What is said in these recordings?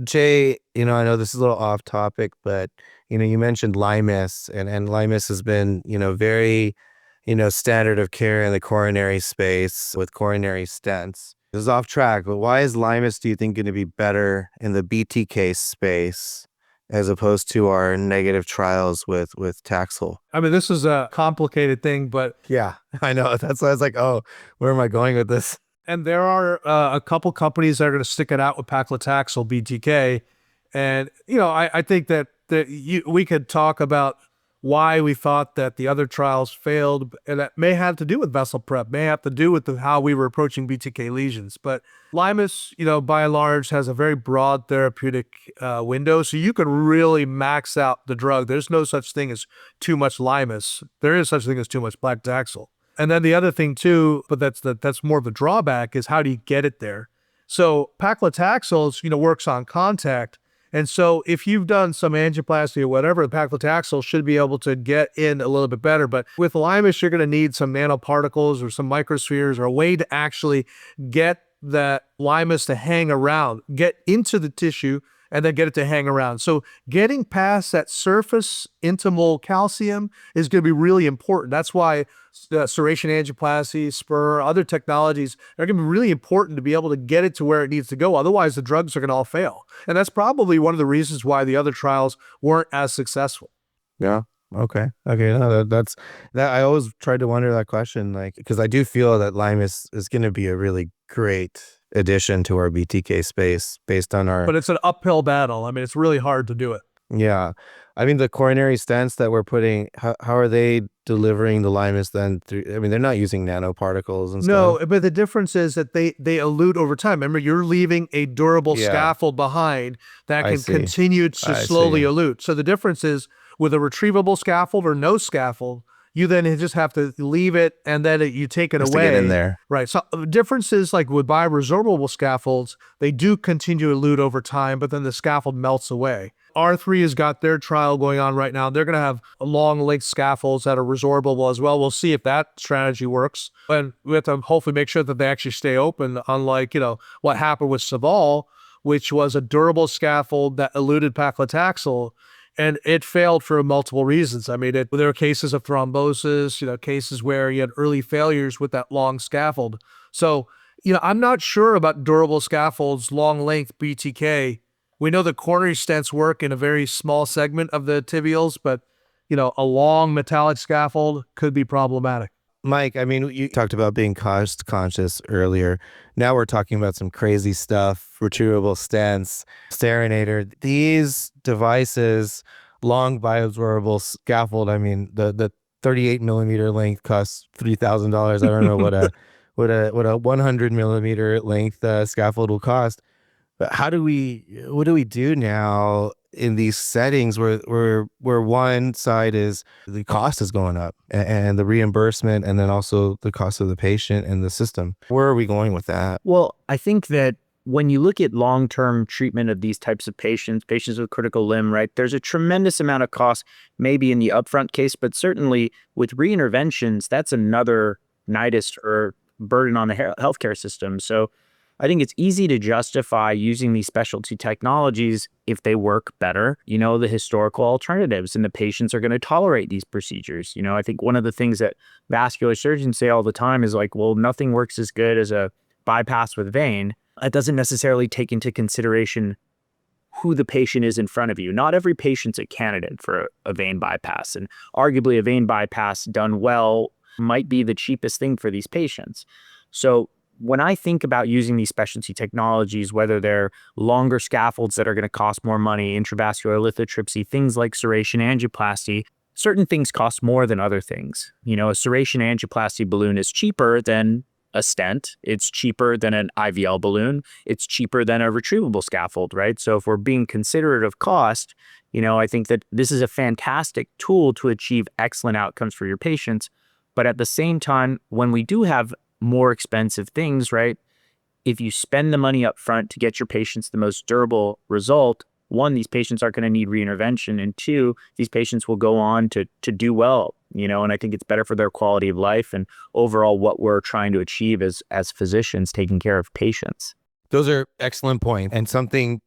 Jay, I know this is a little off topic, but you mentioned Limus, and Limus has been, very, standard of care in the coronary space with coronary stents. This is off track, but why is Limus, do you think, going to be better in the BTK space as opposed to our negative trials with Taxel? I mean, this is a complicated thing, but Yeah, I know. That's why I was like, oh, where am I going with this? and there are a couple companies that are going to stick it out with paclitaxel BTK, and I think that we could talk about why we thought that the other trials failed, and that may have to do with vessel prep, may have to do with how we were approaching BTK lesions. But Limus, by and large, has a very broad therapeutic window, so you can really max out the drug. There's no such thing as too much Limus. There is such thing as too much paclitaxel. And then the other thing too, but that's more of a drawback, is how do you get it there? So paclitaxel, works on contact. And so if you've done some angioplasty or whatever, the paclitaxel should be able to get in a little bit better. But with Limus, you're going to need some nanoparticles or some microspheres or a way to actually get that Limus to hang around, get into the tissue, and then get it to hang around. So getting past that surface intimal calcium is going to be really important. That's why serration angioplasty, spur, other technologies are going to be really important to be able to get it to where it needs to go. Otherwise, the drugs are going to all fail. And that's probably one of the reasons why the other trials weren't as successful. Yeah. Okay. No, that's that. I always tried to wonder that question, like, because I do feel that Limus is going to be a really great addition to our BTK space based on our. But it's an uphill battle. I mean, it's really hard to do it. Yeah. I mean, the coronary stents that we're putting, how are they delivering the Limus then through? I mean, they're not using nanoparticles and stuff. No, but the difference is that they elute over time. Remember, you're leaving a durable scaffold behind that can continue to slowly elute. So the difference is, with a retrievable scaffold or no scaffold, you then just have to leave it, and then you take it away. To get in there. Right. So the difference is, like with bioresorbable scaffolds, they do continue to elute over time, but then the scaffold melts away. R3 has got their trial going on right now. They're going to have long length scaffolds that are resorbable as well. We'll see if that strategy works. And we have to hopefully make sure that they actually stay open, unlike, what happened with Saval, which was a durable scaffold that eluted paclitaxel. And it failed for multiple reasons. I mean, there were cases of thrombosis, cases where you had early failures with that long scaffold. So, I'm not sure about durable scaffolds, long length BTK. We know the coronary stents work in a very small segment of the tibials, but, a long metallic scaffold could be problematic. Mike, I mean, you talked about being cost conscious earlier. Now we're talking about some crazy stuff, retrievable stents, Sterinator. These devices, long bioabsorbable scaffold, I mean, the 38 millimeter length costs $3,000. I don't know what a 100 millimeter length scaffold will cost. But what do we do now in these settings where one side is the cost is going up and the reimbursement, and then also the cost of the patient and the system? Where are we going with that? Well, I think that when you look at long-term treatment of these types of patients with critical limb, right, there's a tremendous amount of cost, maybe in the upfront case, but certainly with reinterventions, that's another nidus or burden on the healthcare system. So I think it's easy to justify using these specialty technologies if they work better, the historical alternatives, and the patients are going to tolerate these procedures. I think one of the things that vascular surgeons say all the time is like, well, nothing works as good as a bypass with vein. That doesn't necessarily take into consideration who the patient is in front of you. Not every patient's a candidate for a vein bypass, and arguably a vein bypass done well might be the cheapest thing for these patients. So when I think about using these specialty technologies, whether they're longer scaffolds that are going to cost more money, intravascular lithotripsy, things like serration angioplasty, certain things cost more than other things. A serration angioplasty balloon is cheaper than a stent. It's cheaper than an IVL balloon. It's cheaper than a retrievable scaffold, right? So if we're being considerate of cost, I think that this is a fantastic tool to achieve excellent outcomes for your patients. But at the same time, when we do have more expensive things, right? If you spend the money up front to get your patients the most durable result, one, these patients aren't going to need reintervention, and two, these patients will go on to do well, and I think it's better for their quality of life and overall what we're trying to achieve as physicians taking care of patients. Those are excellent points, and something,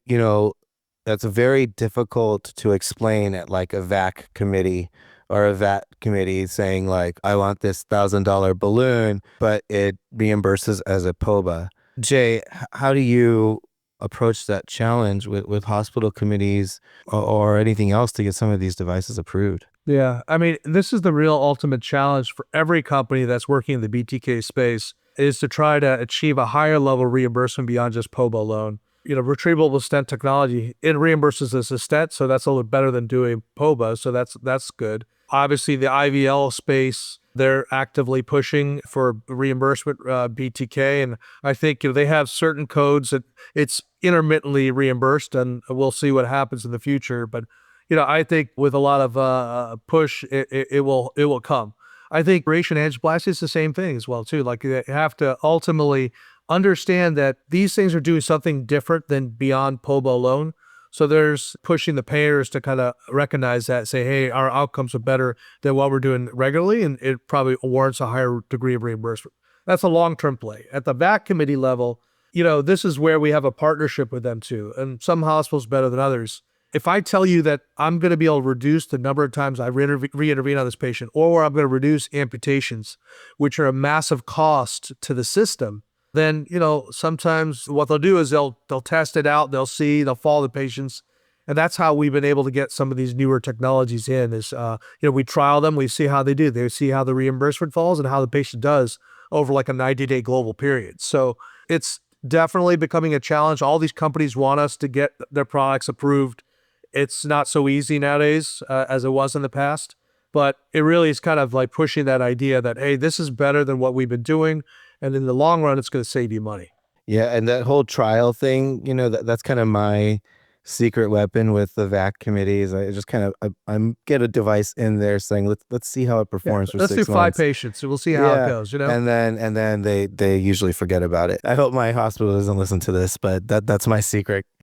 that's very difficult to explain at like a VAC committee or a VAT committee saying like, I want this $1,000 balloon, but it reimburses as a POBA. Jay, how do you approach that challenge with hospital committees or anything else to get some of these devices approved? Yeah, I mean, this is the real ultimate challenge for every company that's working in the BTK space, is to try to achieve a higher level reimbursement beyond just POBA alone. Retrievable stent technology, it reimburses as a stent, so that's a little better than doing POBA, so that's good. Obviously, the IVL space, they're actively pushing for reimbursement, BTK, and I think they have certain codes that it's intermittently reimbursed, and we'll see what happens in the future. But I think with a lot of push, it will come. I think radiation angioplasty is the same thing as well too. Like, you have to ultimately understand that these things are doing something different than beyond POBA alone. So there's pushing the payers to kind of recognize that, say, hey, our outcomes are better than what we're doing regularly, and it probably warrants a higher degree of reimbursement. That's a long-term play. At the VAC committee level, this is where we have a partnership with them too, and some hospitals better than others. If I tell you that I'm going to be able to reduce the number of times I re-intervene on this patient, or I'm going to reduce amputations, which are a massive cost to the system, then, sometimes what they'll do is they'll test it out, they'll follow the patients. And that's how we've been able to get some of these newer technologies in is, we trial them, we see how they do. They see how the reimbursement falls and how the patient does over like a 90-day global period. So it's definitely becoming a challenge. All these companies want us to get their products approved. It's not so easy nowadays as it was in the past, but it really is kind of like pushing that idea that, hey, this is better than what we've been doing. And in the long run, it's going to save you money. Yeah, and that whole trial thing, that's kind of my secret weapon with the VAC committees. I just kind of I get a device in there saying, let's see how it performs for 6 months. Let's do 5 patients, so we'll see how it goes. And then they usually forget about it. I hope my hospital doesn't listen to this, but that's my secret.